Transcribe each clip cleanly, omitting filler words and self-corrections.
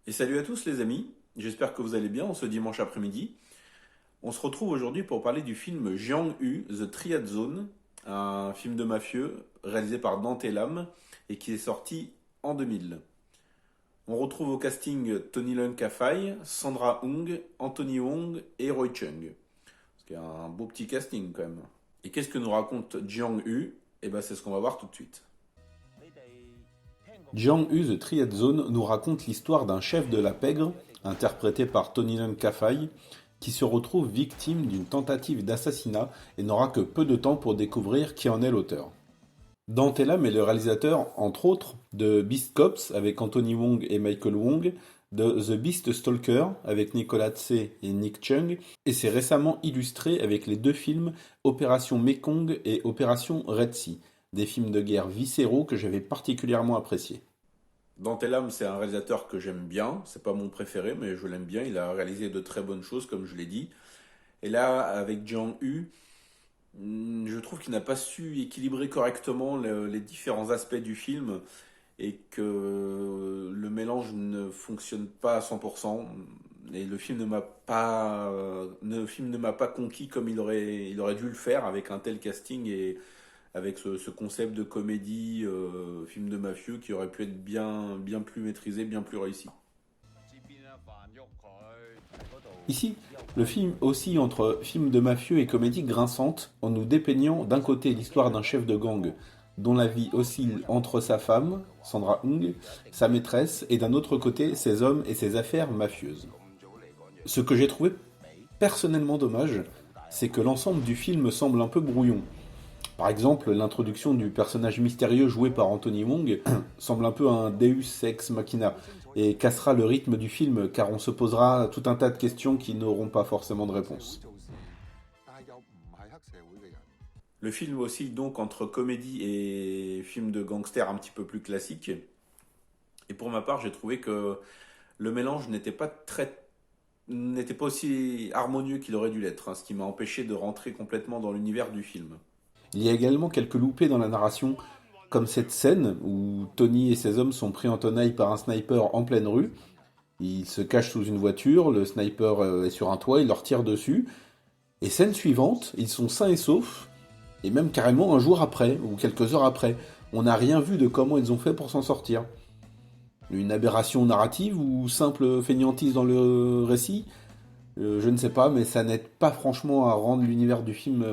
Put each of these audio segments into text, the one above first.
Et salut à tous les amis, j'espère que vous allez bien en ce dimanche après-midi. On se retrouve aujourd'hui pour parler du film Jiang-Hu, The Triad Zone, un film de mafieux réalisé par Dante Lam et qui est sorti en 2000. On retrouve au casting Tony Leung Ka-fai, Sandra Hung, Anthony Wong et Roy Chung. C'est un beau petit casting quand même. Et qu'est-ce que nous raconte Jiang-Hu? Eh ben c'est ce qu'on va voir tout de suite. Jiang-Hu The Triad Zone nous raconte l'histoire d'un chef de la pègre, interprété par Tony Leung Ka-fai, qui se retrouve victime d'une tentative d'assassinat et n'aura que peu de temps pour découvrir qui en est l'auteur. Dante Lam est le réalisateur, entre autres, de Beast Cops avec Anthony Wong et Michael Wong, de The Beast Stalker avec Nicolas Tse et Nick Chung, et s'est récemment illustré avec les deux films Opération Mekong et Opération Red Sea, des films de guerre viscéraux que j'avais particulièrement appréciés. Dante Lam, c'est un réalisateur que j'aime bien, c'est pas mon préféré, mais je l'aime bien, il a réalisé de très bonnes choses, comme je l'ai dit. Et là, avec Jiang-Hu, je trouve qu'il n'a pas su équilibrer correctement les différents aspects du film et que le mélange ne fonctionne pas à 100%. Et le film ne m'a pas conquis comme il aurait dû le faire avec un tel casting et avec ce concept de comédie, film de mafieux qui aurait pu être bien plus maîtrisé, bien plus réussi. Ici, le film oscille entre film de mafieux et comédie grinçante, en nous dépeignant d'un côté l'histoire d'un chef de gang dont la vie oscille entre sa femme, Sandra Hung, sa maîtresse, et d'un autre côté ses hommes et ses affaires mafieuses. Ce que j'ai trouvé personnellement dommage, c'est que l'ensemble du film semble un peu brouillon. Par exemple, l'introduction du personnage mystérieux joué par Anthony Wong semble un peu un Deus ex machina et cassera le rythme du film car on se posera tout un tas de questions qui n'auront pas forcément de réponse. Le film oscille donc entre comédie et film de gangster un petit peu plus classique. Et pour ma part, j'ai trouvé que le mélange n'était pas aussi harmonieux qu'il aurait dû l'être, hein, ce qui m'a empêché de rentrer complètement dans l'univers du film. Il y a également quelques loupés dans la narration, comme cette scène où Tony et ses hommes sont pris en tenaille par un sniper en pleine rue. Ils se cachent sous une voiture, le sniper est sur un toit, il leur tire dessus. Et scène suivante, ils sont sains et saufs, et même carrément un jour après, ou quelques heures après. On n'a rien vu de comment ils ont fait pour s'en sortir. Une aberration narrative ou simple fainéantise dans le récit? Je ne sais pas, mais ça n'aide pas franchement à rendre l'univers du film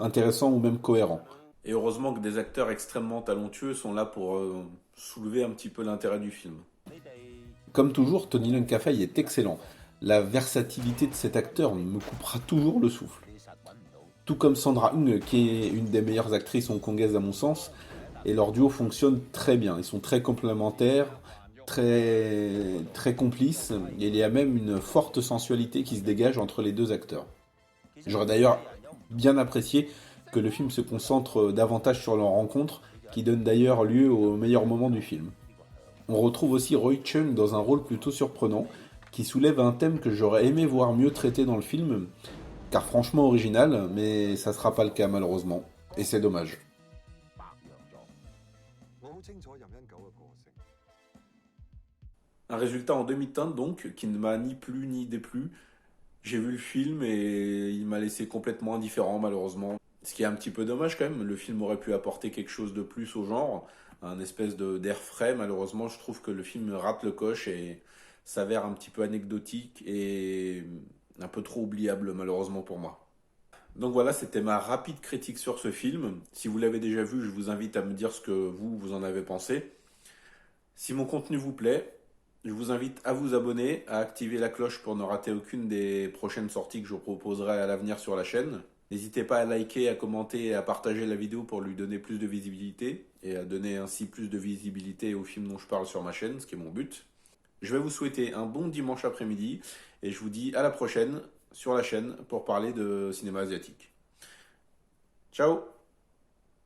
intéressant ou même cohérent. Et heureusement que des acteurs extrêmement talentueux sont là pour soulever un petit peu l'intérêt du film. Comme toujours, Tony Leung Ka-fai est excellent. La versatilité de cet acteur me coupera toujours le souffle. Tout comme Sandra Hung, qui est une des meilleures actrices hongkongaises à mon sens, et leur duo fonctionne très bien. Ils sont très complémentaires, très complices, et il y a même une forte sensualité qui se dégage entre les deux acteurs. J'aurais d'ailleurs bien apprécié que le film se concentre davantage sur leur rencontre, qui donne d'ailleurs lieu au meilleur moment du film. On retrouve aussi Roy Chung dans un rôle plutôt surprenant, qui soulève un thème que j'aurais aimé voir mieux traité dans le film, car franchement original, mais ça sera pas le cas malheureusement, et c'est dommage. Un résultat en demi-teinte donc, qui ne m'a ni plu ni déplu. J'ai vu le film et il m'a laissé complètement indifférent malheureusement. Ce qui est un petit peu dommage quand même, le film aurait pu apporter quelque chose de plus au genre, un espèce d'air frais. Malheureusement, je trouve que le film rate le coche et s'avère un petit peu anecdotique et un peu trop oubliable malheureusement pour moi. Donc voilà, c'était ma rapide critique sur ce film. Si vous l'avez déjà vu, je vous invite à me dire ce que vous en avez pensé. Si mon contenu vous plaît, je vous invite à vous abonner, à activer la cloche pour ne rater aucune des prochaines sorties que je vous proposerai à l'avenir sur la chaîne. N'hésitez pas à liker, à commenter et à partager la vidéo pour lui donner plus de visibilité et à donner ainsi plus de visibilité au film dont je parle sur ma chaîne, ce qui est mon but. Je vais vous souhaiter un bon dimanche après-midi et je vous dis à la prochaine sur la chaîne pour parler de cinéma asiatique. Ciao!